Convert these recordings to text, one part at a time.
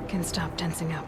can stop tensing up.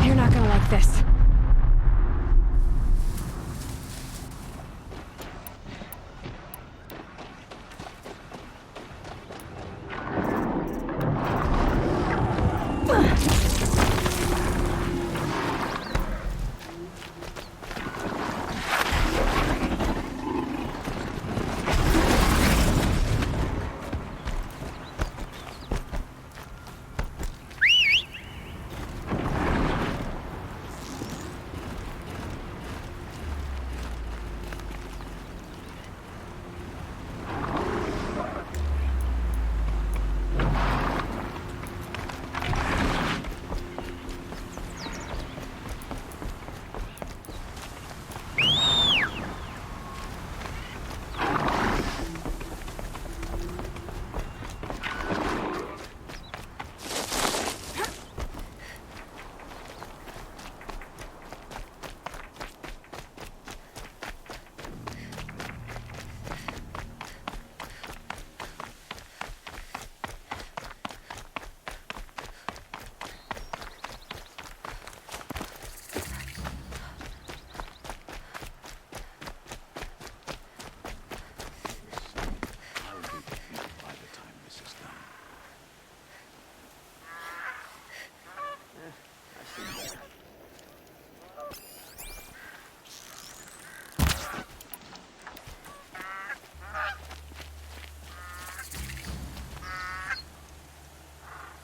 You're not gonna like this.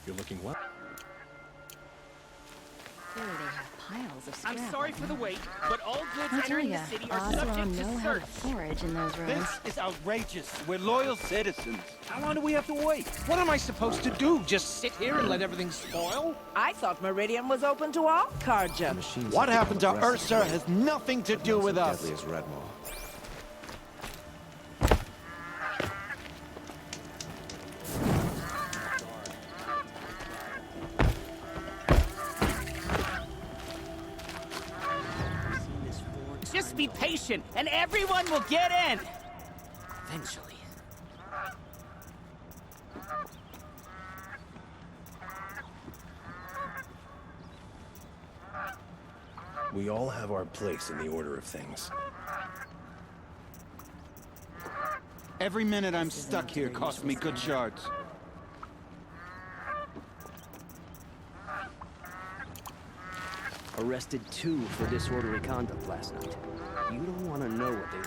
You're looking well. Here they have piles of scrap. I'm sorry for the wait, but all goods I'll tell entering ya, the city are Oseram subject know to how to search. forage in those rooms. This is outrageous. We're loyal citizens. How long do we have to wait? What am I supposed to do? Just sit here and let everything spoil? I thought Meridian was open to all Carja. What happened to Ursa has nothing to do with us. Deadly as Redmaw. Just be patient, and everyone will get in. Eventually. We all have our place in the order of things. Every minute I'm stuck here costs me good shards. Arrested 2 for disorderly conduct last night. You don't want to know what they...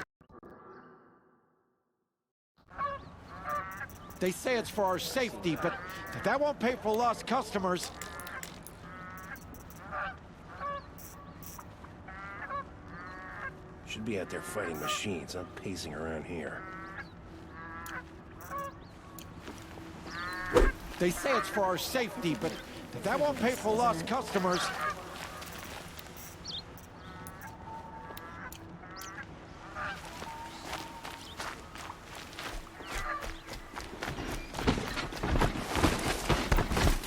They say it's for our safety, but that won't pay for lost customers. Should be out there fighting machines, not pacing around here. They say it's for our safety, but that won't pay for lost customers.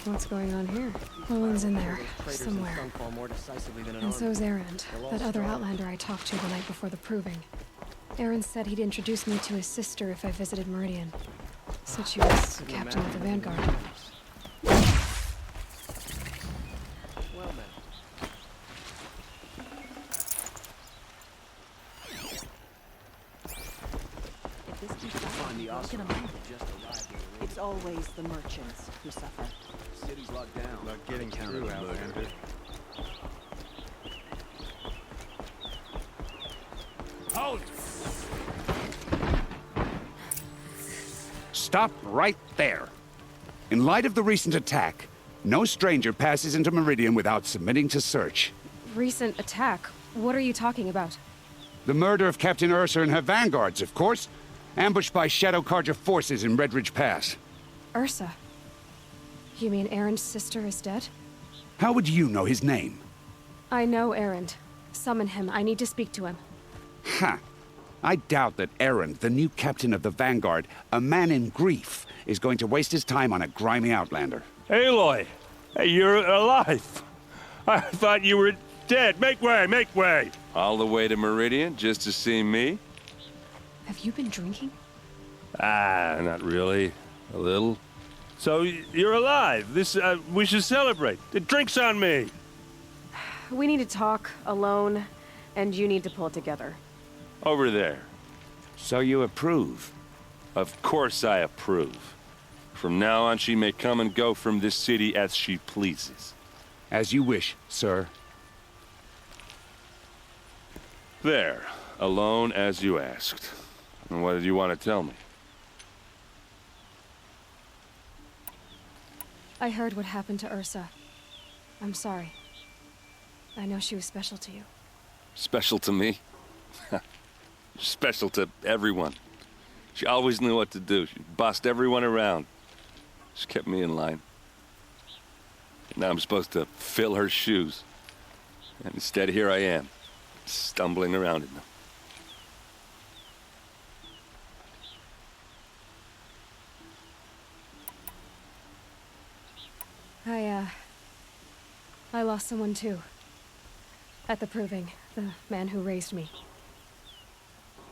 What's going on here? Owen's in there, somewhere. And so's Erend, that other Outlander I talked to the night before the proving. Erend said he'd introduce me to his sister if I visited Meridian. Said she was captain of the Vanguard. Well, man. If this keeps up, Find the we're Oseram gonna mind who it. just arrived in the It's always the merchants who suffer. city's locked down. Not getting through, Outlander. Hold! Stop right there. In light of the recent attack, no stranger passes into Meridian without submitting to search. Recent attack? What are you talking about? The murder of Captain Ursa and her vanguards, of course. Ambushed by Shadow Carja forces in Redridge Pass. Ursa? You mean Aaron's sister is dead? How would you know his name? I know Erend. Summon him. I need to speak to him. Ha! I doubt that Erend, the new captain of the Vanguard, a man in grief, is going to waste his time on a grimy outlander. Aloy! Hey, you're alive! I thought you were dead. Make way, make way! All the way to Meridian just to see me? Have you been drinking? Ah, not really. A little. So, you're alive. We should celebrate. The drink's on me. We need to talk, alone, and you need to pull it together. Over there. So you approve? Of course I approve. From now on, she may come and go from this city as she pleases. As you wish, sir. There. Alone as you asked. And what did you want to tell me? I heard what happened to Ursa. I'm sorry. I know she was special to you. Special to me? Special to everyone. She always knew what to do. She bossed everyone around. She kept me in line. Now I'm supposed to fill her shoes. And instead, here I am, stumbling around in them. I lost someone too. At the Proving, the man who raised me.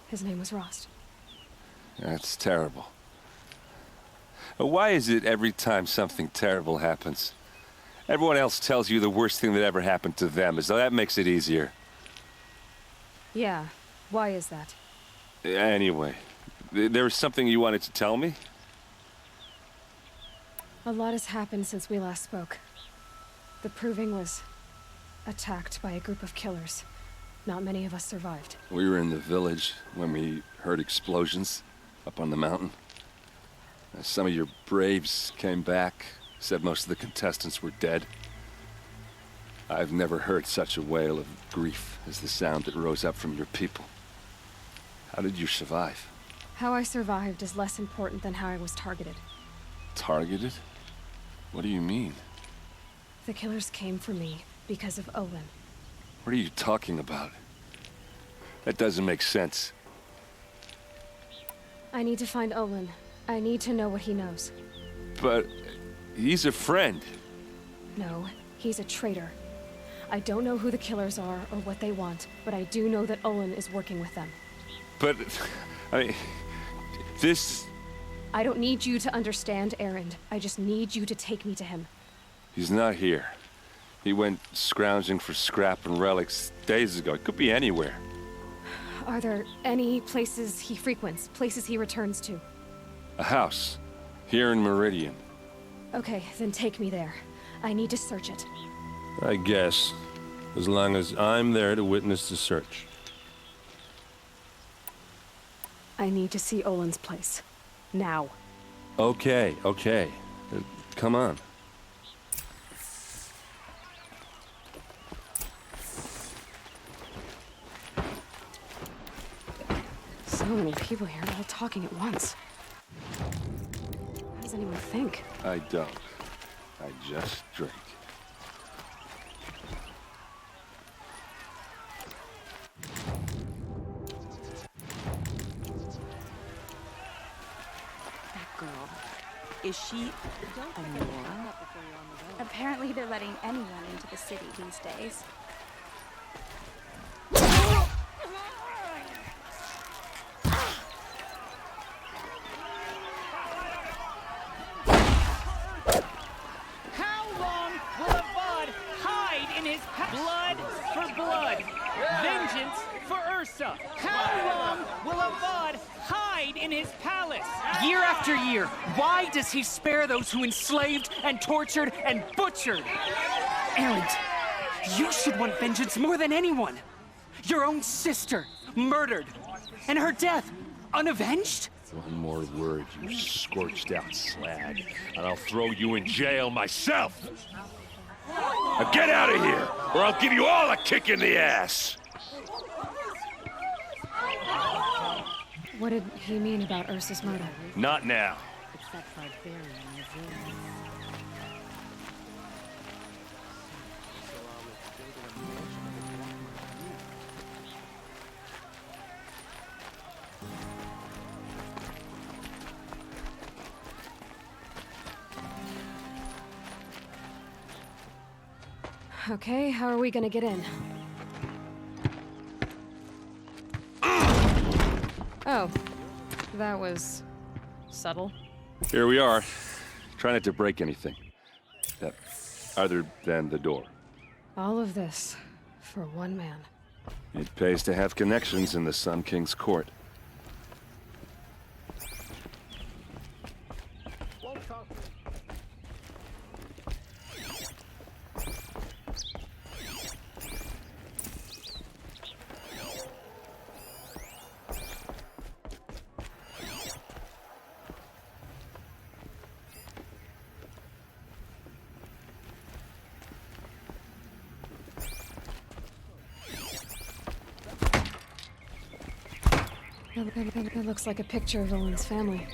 His name was Rost. That's terrible. Why is it every time something terrible happens, everyone else tells you the worst thing that ever happened to them, as though that makes it easier? Yeah, why is that? Anyway, there was something you wanted to tell me? A lot has happened since we last spoke. The Proving was attacked by a group of killers. Not many of us survived. We were in the village when we heard explosions up on the mountain. Some of your braves came back, said most of the contestants were dead. I've never heard such a wail of grief as the sound that rose up from your people. How did you survive? How I survived is less important than how I was targeted. Targeted? What do you mean? The killers came for me because of Olin. What are you talking about? That doesn't make sense. I need to find Olin. I need to know what he knows. But he's a friend. No, he's a traitor. I don't know who the killers are or what they want, but I do know that Olin is working with them. But, I mean, this... I don't need you to understand, Erend. I just need you to take me to him. He's not here. He went scrounging for scrap and relics days ago. It could be anywhere. Are there any places he frequents, places he returns to? A house. Here in Meridian. Okay, then take me there. I need to search it. I guess. As long as I'm there to witness the search. I need to see Olin's place. Now. Okay. Come on. So many people here, all talking at once. What does anyone think? I don't. I just drink. That girl. Is she a Nora? Apparently they're letting anyone into the city these days. How long will a bud hide in his blood for blood? Vengeance for Ursa. How long will a bud hide in his palace? Year after year, why does he spare those who enslaved and tortured and butchered? Erend, you should want vengeance more than anyone. Your own sister, murdered, and her death, unavenged? One more word, you scorched out slag, and I'll throw you in jail myself! Now get out of here, or I'll give you all a kick in the ass! What did he mean about Ursa's murder? Not now. It's that barbarian Azir. Okay, how are we gonna get in? Oh, that was subtle. Here we are. Try not to break anything. Other than the door. All of this for one man. It pays to have connections in the Sun King's court. That looks like a picture of Owen's family.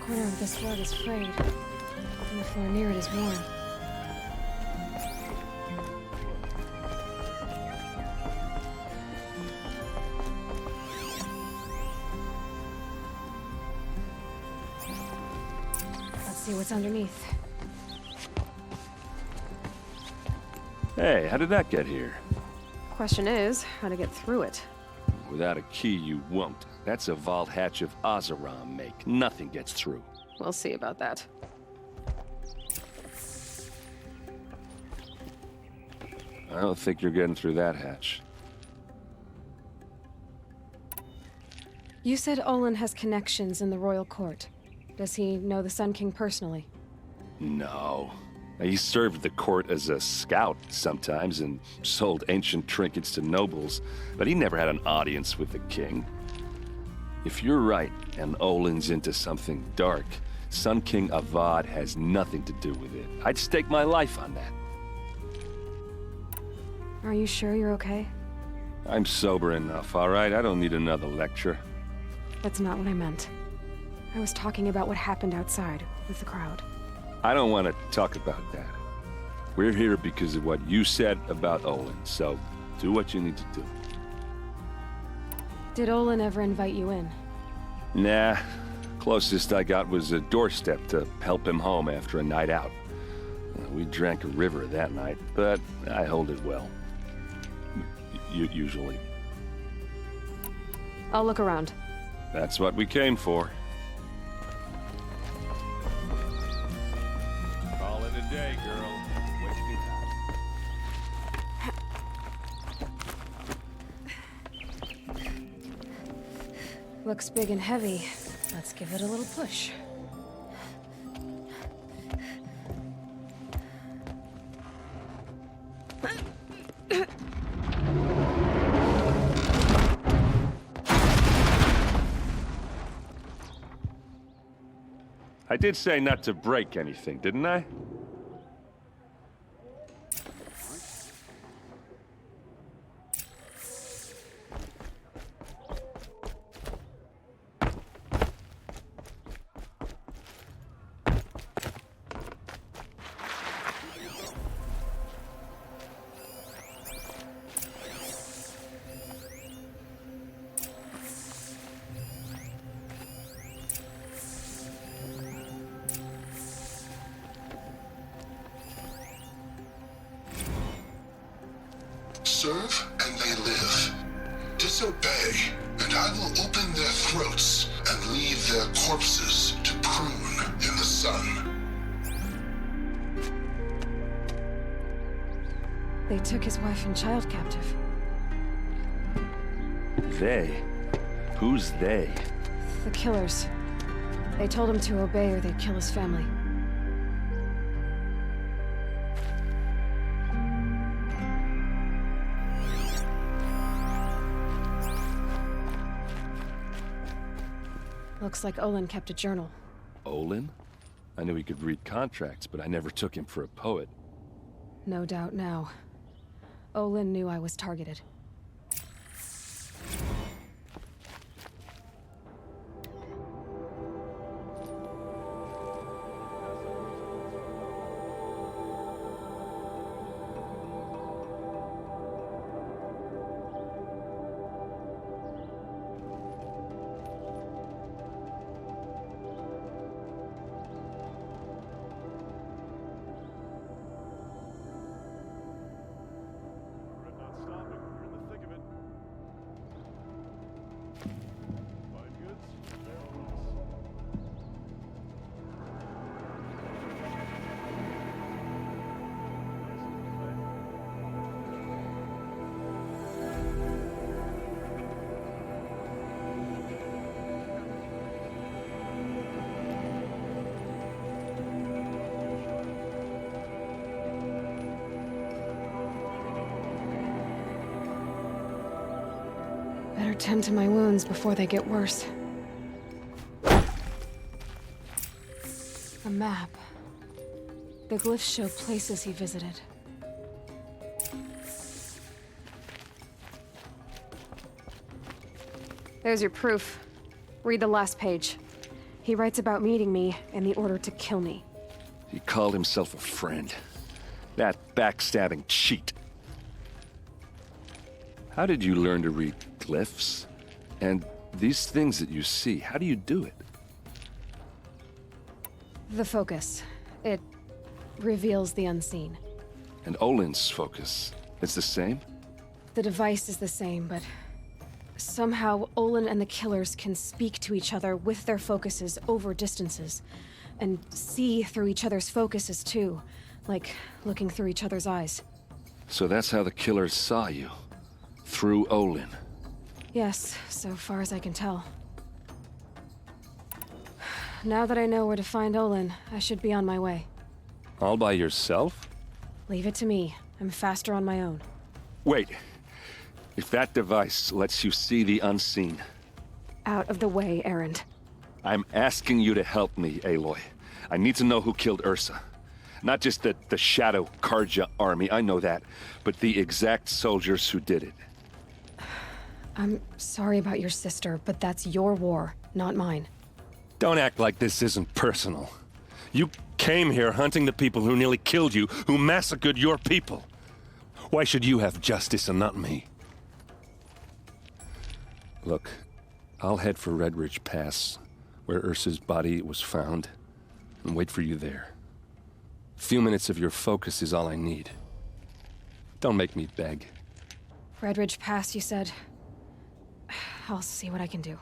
The corner of this rug is frayed, and the floor near it is worn. Let's see what's underneath. Hey, how did that get here? Question is, how to get through it. Without a key, you won't. That's a vault hatch of Oseram make. Nothing gets through. We'll see about that. I don't think you're getting through that hatch. You said Olin has connections in the royal court. Does he know the Sun King personally? No. He served the court as a scout sometimes and sold ancient trinkets to nobles, but he never had an audience with the king. If you're right, and Olin's into something dark, Sun King Avad has nothing to do with it. I'd stake my life on that. Are you sure you're okay? I'm sober enough, all right? I don't need another lecture. That's not what I meant. I was talking about what happened outside with the crowd. I don't want to talk about that. We're here because of what you said about Olin, so do what you need to do. Did Olin ever invite you in? Nah. Closest I got was a doorstep to help him home after a night out. We drank a river that night, but I hold it well. Usually. I'll look around. That's what we came for. Call it a day, girl. Wasting time. Looks big and heavy. Let's give it a little push. I did say not to break anything, didn't I? Serve and they live. Disobey, and I will open their throats and leave their corpses to prune in the sun. They took his wife and child captive. They? Who's they? The killers. They told him to obey or they'd kill his family. Looks like Olin kept a journal. Olin? I knew he could read contracts, but I never took him for a poet. No doubt now. Olin knew I was targeted. Better tend to my wounds before they get worse. A map. The glyphs show places he visited. There's your proof. Read the last page. He writes about meeting me and the order to kill me. He called himself a friend. That backstabbing cheat. How did you learn to read glyphs? And these things that you see, how do you do it? The focus. It reveals the unseen. And Olin's focus, it's the same? The device is the same, but somehow Olin and the killers can speak to each other with their focuses over distances. And see through each other's focuses too, like looking through each other's eyes. So that's how the killers saw you? Through Olin? Yes, so far as I can tell. Now that I know where to find Olin, I should be on my way. All by yourself? Leave it to me. I'm faster on my own. Wait. If that device lets you see the unseen... Out of the way, Erend. I'm asking you to help me, Aloy. I need to know who killed Ursa. Not just the Shadow Karja army, I know that, but the exact soldiers who did it. I'm sorry about your sister, but that's your war, not mine. Don't act like this isn't personal. You came here hunting the people who nearly killed you, who massacred your people. Why should you have justice and not me? Look, I'll head for Redridge Pass, where Ursa's body was found, and wait for you there. A few minutes of your focus is all I need. Don't make me beg. Redridge Pass, you said? I'll see what I can do.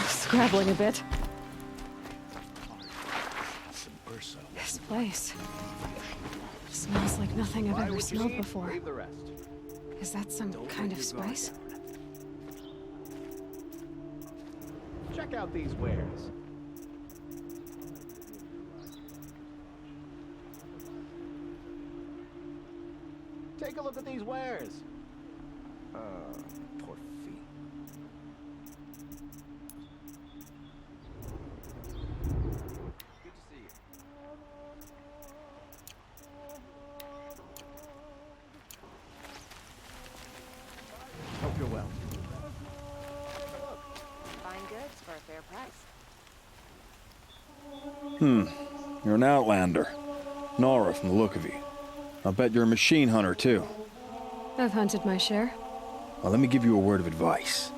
Scrabbling a bit. This place smells like nothing I've ever smelled before. Is that some kind of spice? Check out these wares. Take a look at these wares. Poor feet. Good to see you. Hope you're well. Fine goods for a fair price. You're an outlander. Nora from the look of you. I'll bet you're a machine hunter, too. I've hunted my share. Well, let me give you a word of advice.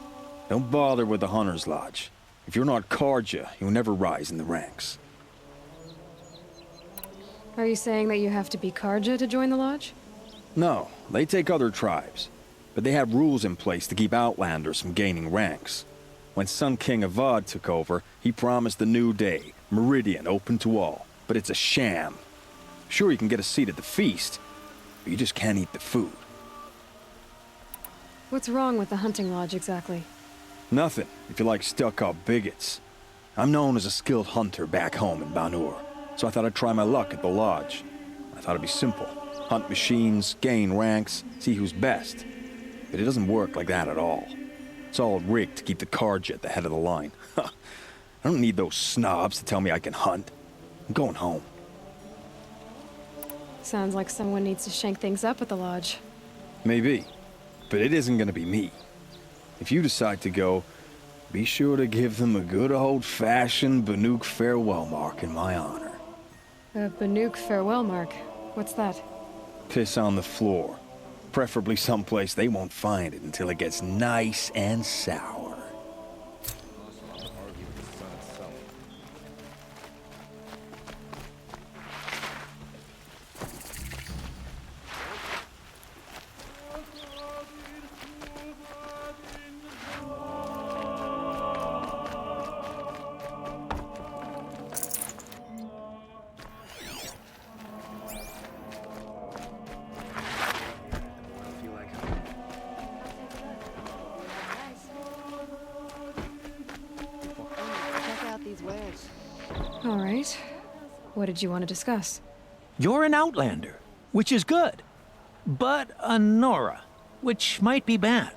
Don't bother with the Hunter's Lodge. If you're not Carja, you'll never rise in the ranks. Are you saying that you have to be Karja to join the lodge? No, they take other tribes. But they have rules in place to keep outlanders from gaining ranks. When Sun King Avad took over, he promised a new day, Meridian open to all. But it's a sham. Sure, you can get a seat at the feast, but you just can't eat the food. What's wrong with the hunting lodge exactly? Nothing, if you like stuck-up bigots. I'm known as a skilled hunter back home in Banur, so I thought I'd try my luck at the lodge. I thought it'd be simple. Hunt machines, gain ranks, see who's best. But it doesn't work like that at all. It's all rigged to keep the Carja at the head of the line. I don't need those snobs to tell me I can hunt. I'm going home. Sounds like someone needs to shank things up at the lodge. Maybe, but it isn't gonna be me. If you decide to go, be sure to give them a good old-fashioned Banuk farewell mark in my honor. A Banuk farewell mark. What's that? Piss on the floor. Preferably someplace they won't find it until it gets nice and sour. All right. What did you want to discuss? You're an outlander, which is good. But a Nora, which might be bad.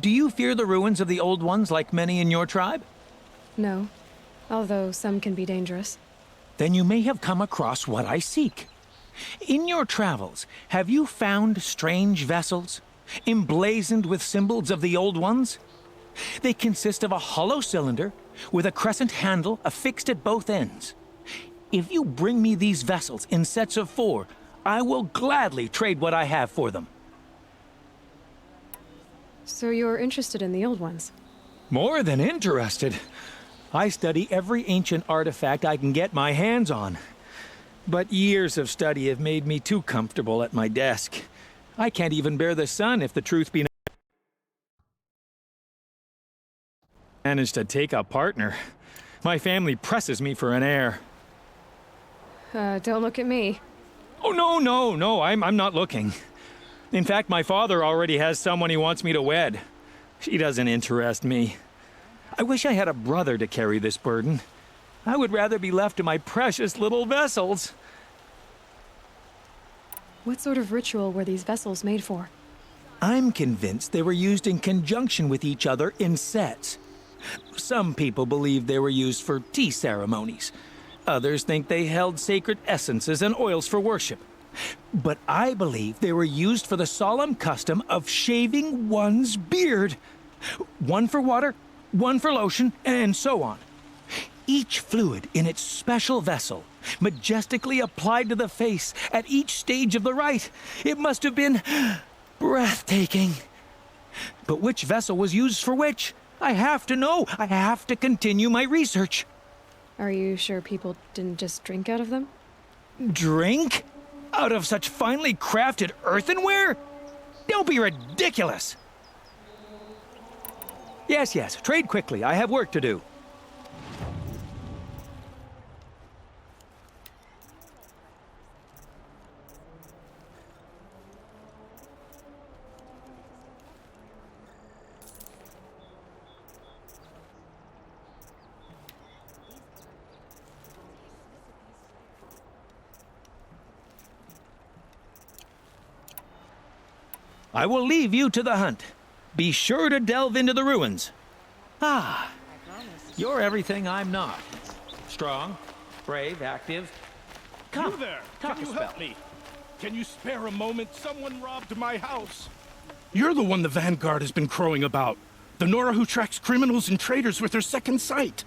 Do you fear the ruins of the Old Ones like many in your tribe? No. Although some can be dangerous. Then you may have come across what I seek. In your travels, have you found strange vessels, emblazoned with symbols of the Old Ones? They consist of a hollow cylinder with a crescent handle affixed at both ends. If you bring me these vessels in sets of 4, I will gladly trade what I have for them. So you're interested in the Old Ones? More than interested. I study every ancient artifact I can get my hands on. But years of study have made me too comfortable at my desk. I can't even bear the sun, if the truth be known. Managed to take a partner. My family presses me for an heir. Don't look at me. Oh, no, I'm not looking. In fact, my father already has someone he wants me to wed. She doesn't interest me. I wish I had a brother to carry this burden. I would rather be left to my precious little vessels. What sort of ritual were these vessels made for? I'm convinced they were used in conjunction with each other in sets. Some people believe they were used for tea ceremonies. Others think they held sacred essences and oils for worship. But I believe they were used for the solemn custom of shaving one's beard. One for water, one for lotion, and so on. Each fluid in its special vessel, majestically applied to the face at each stage of the rite. It must have been breathtaking. But which vessel was used for which? I have to know. I have to continue my research. Are you sure people didn't just drink out of them? Drink? Out of such finely crafted earthenware? Don't be ridiculous! Yes, trade quickly. I have work to do. I will leave you to the hunt. Be sure to delve into the ruins. Ah, you're everything I'm not. Strong, brave, active. Come, You there! talk Can a you spell. help me? Can you spare a moment? Someone robbed my house. You're the one the Vanguard has been crowing about. The Nora who tracks criminals and traitors with her second sight.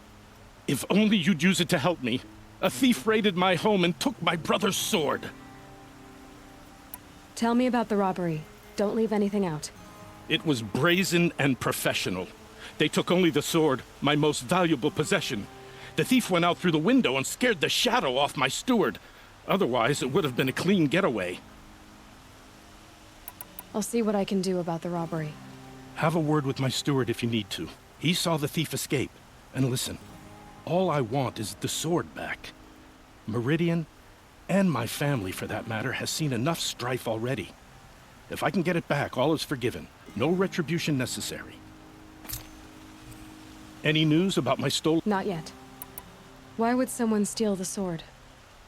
If only you'd use it to help me. A thief raided my home and took my brother's sword. Tell me about the robbery. Don't leave anything out. It was brazen and professional. They took only the sword, my most valuable possession. The thief went out through the window and scared the shadow off my steward. Otherwise, it would have been a clean getaway. I'll see what I can do about the robbery. Have a word with my steward if you need to. He saw the thief escape. And listen, all I want is the sword back. Meridian, and my family for that matter, has seen enough strife already. If I can get it back, all is forgiven. No retribution necessary. Any news about my stolen... Not yet. Why would someone steal the sword?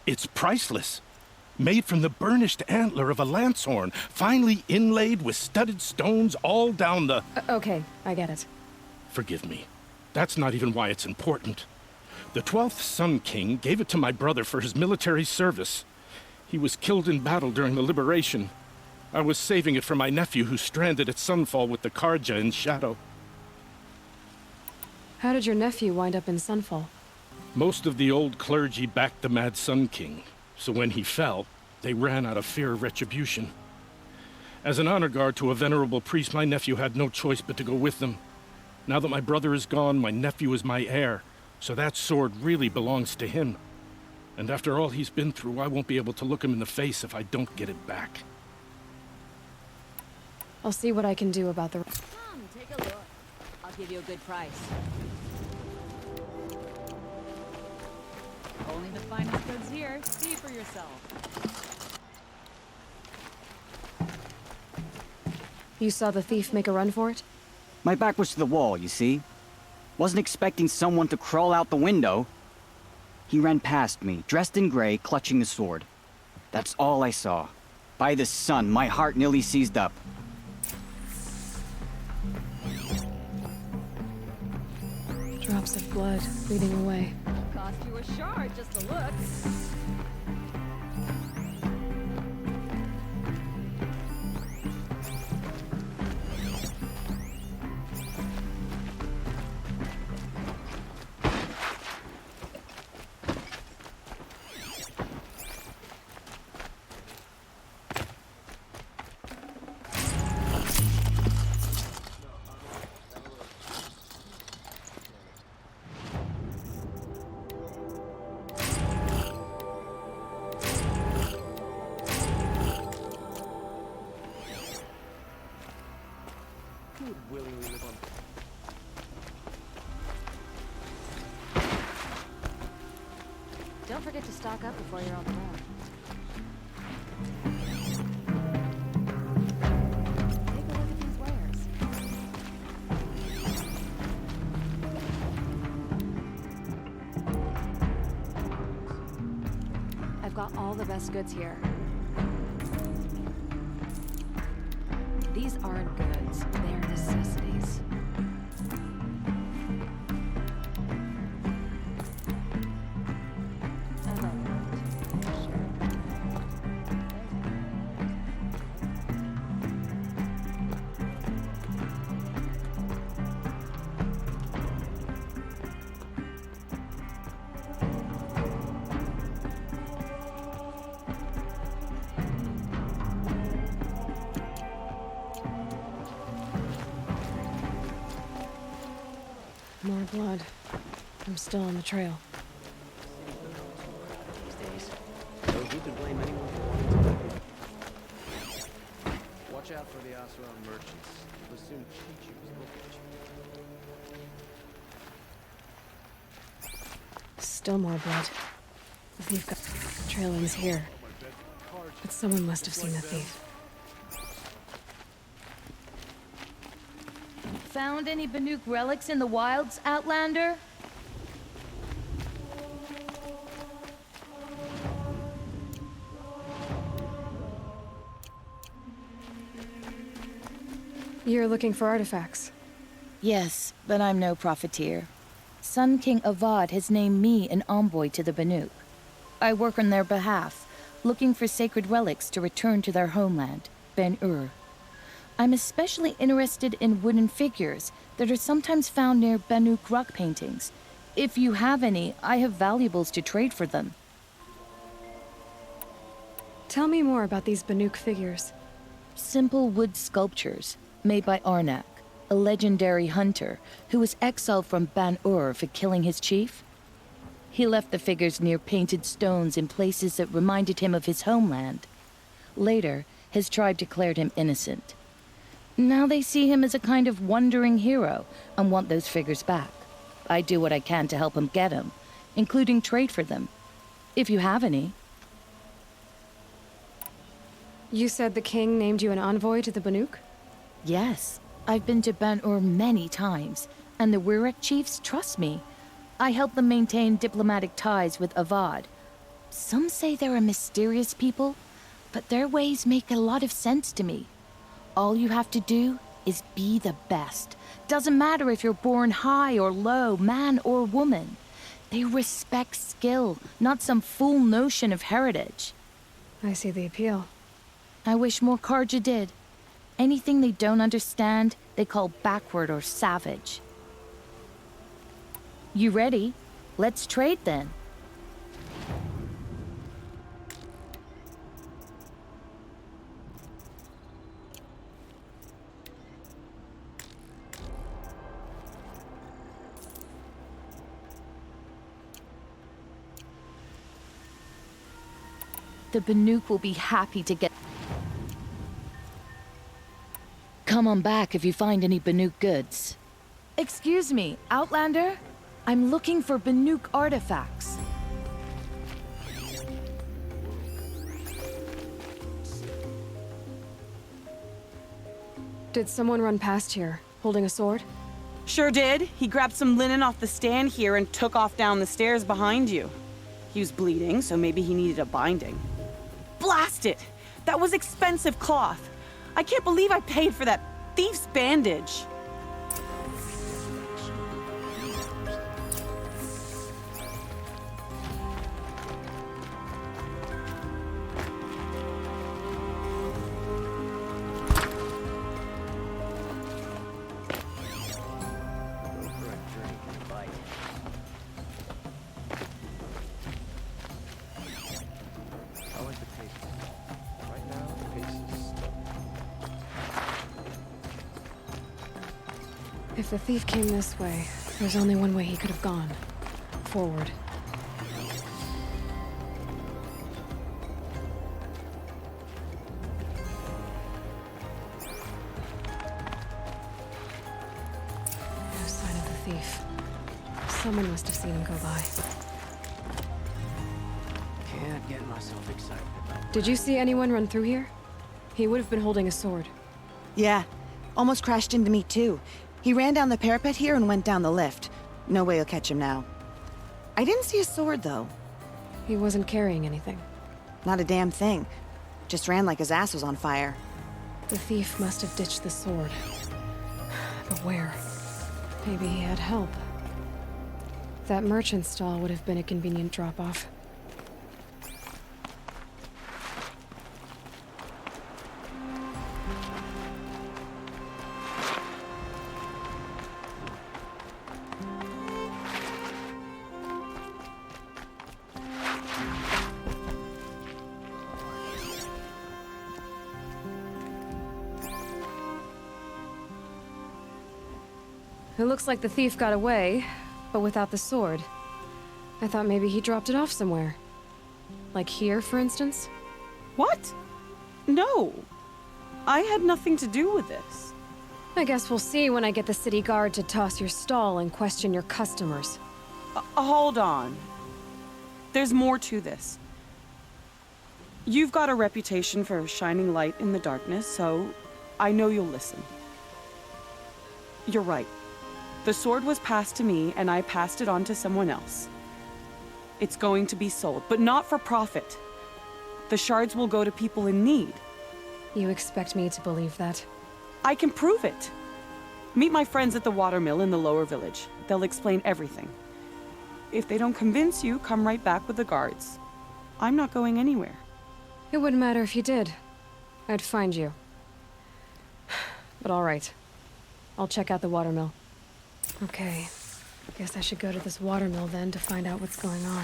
It's priceless. Made from the burnished antler of a lancehorn, finely inlaid with studded stones all down the... Okay, I get it. Forgive me. That's not even why it's important. The 12th Sun King gave it to my brother for his military service. He was killed in battle during the Liberation. I was saving it for my nephew who's stranded at Sunfall with the Karja in Shadow. How did your nephew wind up in Sunfall? Most of the old clergy backed the Mad Sun King, so when he fell, they ran out of fear of retribution. As an honor guard to a venerable priest, my nephew had no choice but to go with them. Now that my brother is gone, my nephew is my heir, so that sword really belongs to him. And after all he's been through, I won't be able to look him in the face if I don't get it back. I'll see what I can do about the... Come, take a look. I'll give you a good price. Only the finest goods here. See for yourself. You saw the thief make a run for it? My back was to the wall, you see. Wasn't expecting someone to crawl out the window. He ran past me, dressed in gray, clutching the sword. That's all I saw. By the sun, my heart nearly seized up. Drops of blood leading away. Cost you a shard just to look. Don't forget to stock up before you're on the road. Take a look at these wares. I've got all the best goods here. These aren't goods, they're necessities. More blood. I'm still on the trail. So who can blame anyone for wanting to? Watch out for the Asuran merchants. They'll soon cheat you as look at you. Still more blood. The thief got... Trail ends here. But someone must have seen the thief. Found any Banuk relics in the wilds, Outlander? You're looking for artifacts? Yes, but I'm no profiteer. Sun King Avad has named me an envoy to the Banuk. I work on their behalf, looking for sacred relics to return to their homeland, Ben-Ur. I'm especially interested in wooden figures that are sometimes found near Banuk rock paintings. If you have any, I have valuables to trade for them. Tell me more about these Banuk figures. Simple wood sculptures made by Arnak, a legendary hunter who was exiled from Ban-Ur for killing his chief. He left the figures near painted stones in places that reminded him of his homeland. Later, his tribe declared him innocent. Now they see him as a kind of wandering hero and want those figures back. I do what I can to help him get them, including trade for them, if you have any. You said the king named you an envoy to the Banuk? Yes. I've been to Ban-Ur many times, and the Wirek chiefs trust me. I help them maintain diplomatic ties with Avad. Some say they're a mysterious people, but their ways make a lot of sense to me. All you have to do is be the best. Doesn't matter if you're born high or low, man or woman. They respect skill, not some fool notion of heritage. I see the appeal. I wish more Carja did. Anything they don't understand, they call backward or savage. You ready? Let's trade then. The Banuk will be happy to get... Come on back if you find any Banuk goods. Excuse me, Outlander? I'm looking for Banuk artifacts. Did someone run past here, holding a sword? Sure did. He grabbed some linen off the stand here and took off down the stairs behind you. He was bleeding, so maybe he needed a binding. Blast it! That was expensive cloth. I can't believe I paid for that thief's bandage. If the thief came this way, there's only one way he could have gone. Forward. No sign of the thief. Someone must have seen him go by. Can't get myself excited about... Did you see anyone run through here? He would have been holding a sword. Yeah. Almost crashed into me, too. He ran down the parapet here and went down the lift. No way you'll catch him now. I didn't see a sword, though. He wasn't carrying anything. Not a damn thing. Just ran like his ass was on fire. The thief must have ditched the sword. But where? Maybe he had help. That merchant stall would have been a convenient drop-off. It looks like the thief got away, but without the sword. I thought maybe he dropped it off somewhere. Like here, for instance? What? No. I had nothing to do with this. I guess we'll see when I get the city guard to toss your stall and question your customers. Hold on. There's more to this. You've got a reputation for shining light in the darkness, so I know you'll listen. You're right. The sword was passed to me, and I passed it on to someone else. It's going to be sold, but not for profit. The shards will go to people in need. You expect me to believe that? I can prove it. Meet my friends at the watermill in the lower village. They'll explain everything. If they don't convince you, come right back with the guards. I'm not going anywhere. It wouldn't matter if you did. I'd find you. But all right. I'll check out the watermill. Okay. Guess I should go to this watermill then to find out what's going on.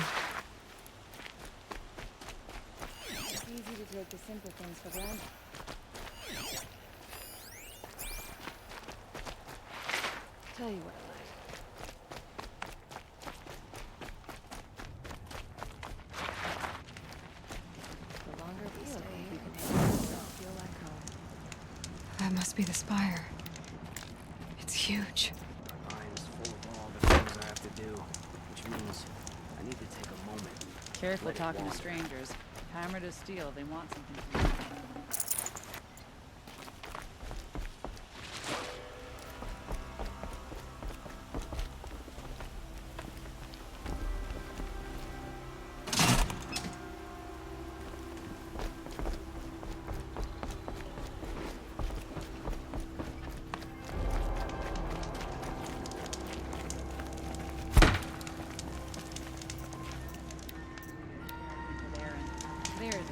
It's easy to take the simple things for granted. Tell you what I like. The longer we stay, you can feel like home. That must be the spire. It's huge. My mind is full of all the things I have to do, which means I need to take a moment. Careful Let it talking to wander. strangers. Hammer to steel, they want something from you. There's